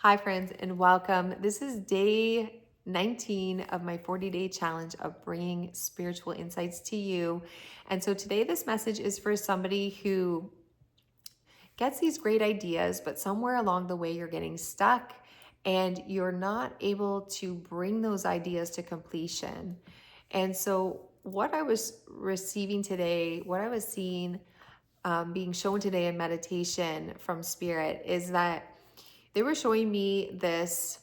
Hi, friends, and welcome. This is day 19 of my 40-day challenge of bringing spiritual insights to you. And so today, this message is for somebody who gets these great ideas, but somewhere along the way, you're getting stuck and you're not able to bring those ideas to completion. And so, what I was receiving today, what I was seeing being shown today in meditation from Spirit is that they were showing me this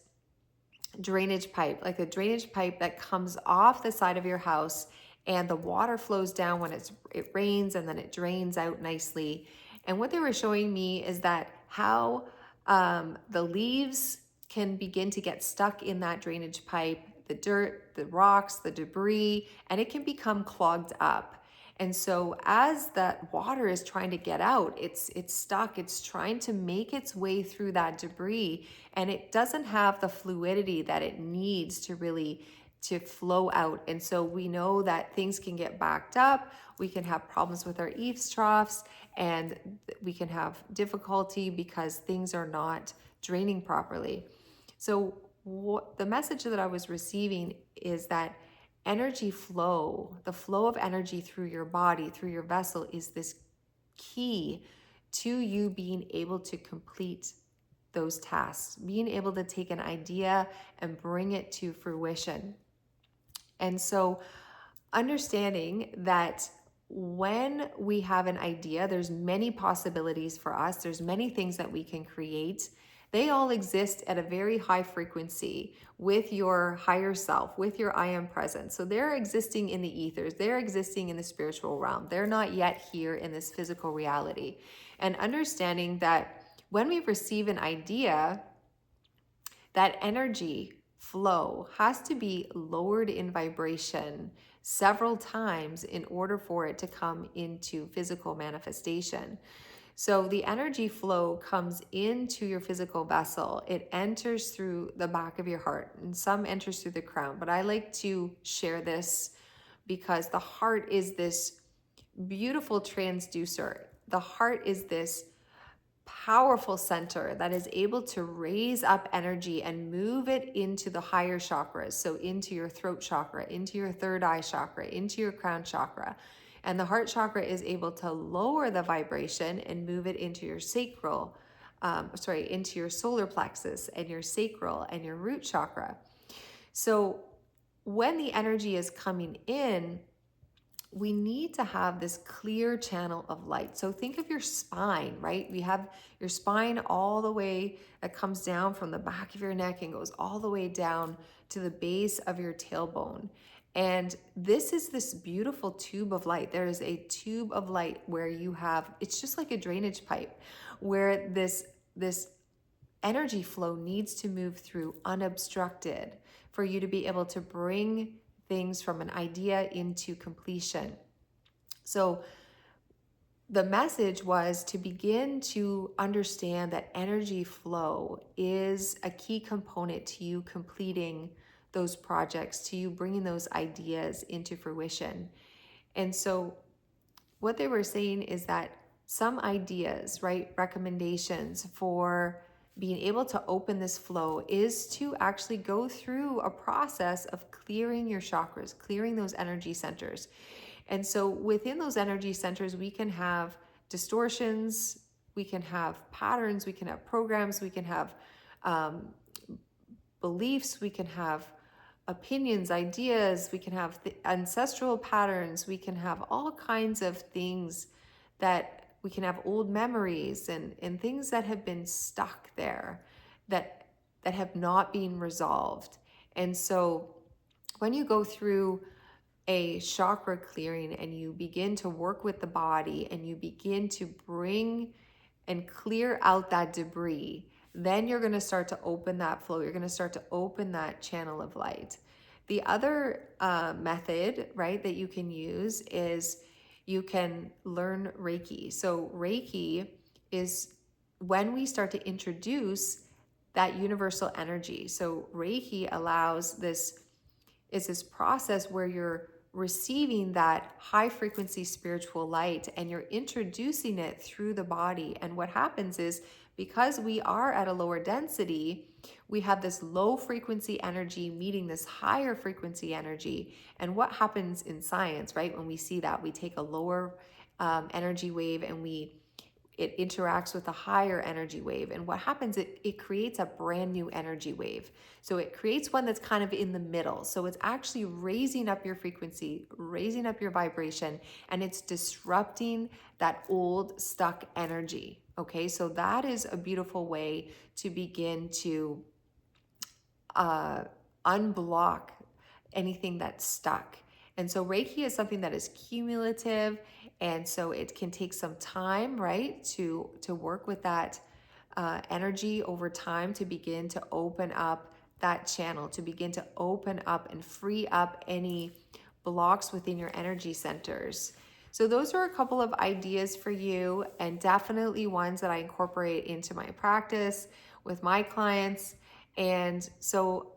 drainage pipe, like a drainage pipe that comes off the side of your house, and the water flows down when it rains, and then it drains out nicely. And what they were showing me is that how the leaves can begin to get stuck in that drainage pipe, the dirt, the rocks, the debris, and it can become clogged up. And so as that water is trying to get out, it's stuck, it's trying to make its way through that debris, and it doesn't have the fluidity that it needs to really to flow out. And so we know that things can get backed up, we can have problems with our eaves troughs, and we can have difficulty because things are not draining properly. So what the message that I was receiving is that energy flow, the flow of energy through your body, through your vessel, is this key to you being able to complete those tasks, being able to take an idea and bring it to fruition. And so understanding that when we have an idea, there's many possibilities for us, there's many things that we can create. They all exist at a very high frequency with your higher self, with your I am presence. So they're existing in the ethers, they're existing in the spiritual realm. They're not yet here in this physical reality. And understanding that when we receive an idea, that energy flow has to be lowered in vibration several times in order for it to come into physical manifestation. So the energy flow comes into your physical vessel. It enters through the back of your heart, and some enters through the crown. But I like to share this because the heart is this beautiful transducer. The heart is this powerful center that is able to raise up energy and move it into the higher chakras. So into your throat chakra, into your third eye chakra, into your crown chakra. And the heart chakra is able to lower the vibration and move it into your sacral, into your solar plexus and your sacral and your root chakra. So when the energy is coming in, we need to have this clear channel of light. So think of your spine, right? We have your spine all the way that comes down from the back of your neck and goes all the way down to the base of your tailbone. And this is this beautiful tube of light. There is a tube of light where you have, it's just like a drainage pipe where this energy flow needs to move through unobstructed for you to be able to bring things from an idea into completion. So the message was to begin to understand that energy flow is a key component to you completing those projects, to you bringing those ideas into fruition. And so what they were saying is that some ideas, right, recommendations for being able to open this flow is to actually go through a process of clearing your chakras, clearing those energy centers. And so within those energy centers, we can have distortions, we can have patterns, we can have programs, we can have beliefs, we can have opinions, ideas, we can have ancestral patterns, we can have all kinds of things that we can have old memories and things that have been stuck there that have not been resolved. And so when you go through a chakra clearing and you begin to work with the body and you begin to bring and clear out that debris, then you're going to start to open that flow. You're going to start to open that channel of light. The other method, right, that you can use is you can learn Reiki. So Reiki is when we start to introduce that universal energy. So Reiki allows this, is this process where you're receiving that high frequency spiritual light and you're introducing it through the body. And what happens is, because we are at a lower density, we have this low frequency energy meeting this higher frequency energy. And what happens in science, right? When we see that, we take a lower energy wave and it interacts with a higher energy wave. And what happens, it creates a brand new energy wave. So it creates one that's kind of in the middle. So it's actually raising up your frequency, raising up your vibration, and it's disrupting that old stuck energy. Okay, so that is a beautiful way to begin to unblock anything that's stuck. And so Reiki is something that is cumulative, and so it can take some time, right, to work with that energy over time to begin to open up that channel, to begin to open up and free up any blocks within your energy centers. So those are a couple of ideas for you, and definitely ones that I incorporate into my practice with my clients. And so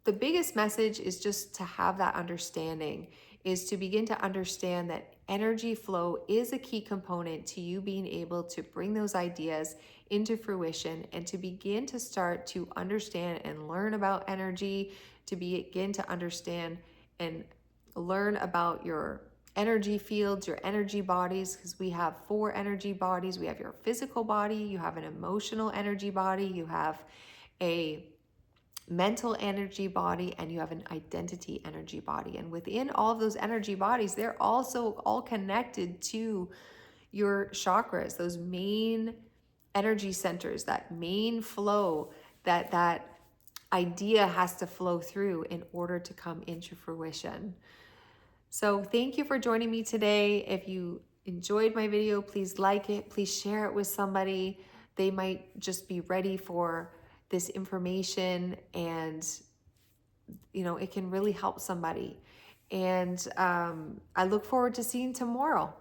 the biggest message is just to have that understanding, is to begin to understand that energy flow is a key component to you being able to bring those ideas into fruition, and to begin to start to understand and learn about energy, to begin to understand and learn about your energy fields, your energy bodies, because we have 4 energy bodies. We have your physical body, you have an emotional energy body, you have a mental energy body, and you have an identity energy body. And within all of those energy bodies, they're also all connected to your chakras, those main energy centers, that main flow that idea has to flow through in order to come into fruition. So thank you for joining me today. If you enjoyed my video, please like it, please share it with somebody. They might just be ready for this information, and it can really help somebody. And I look forward to seeing tomorrow.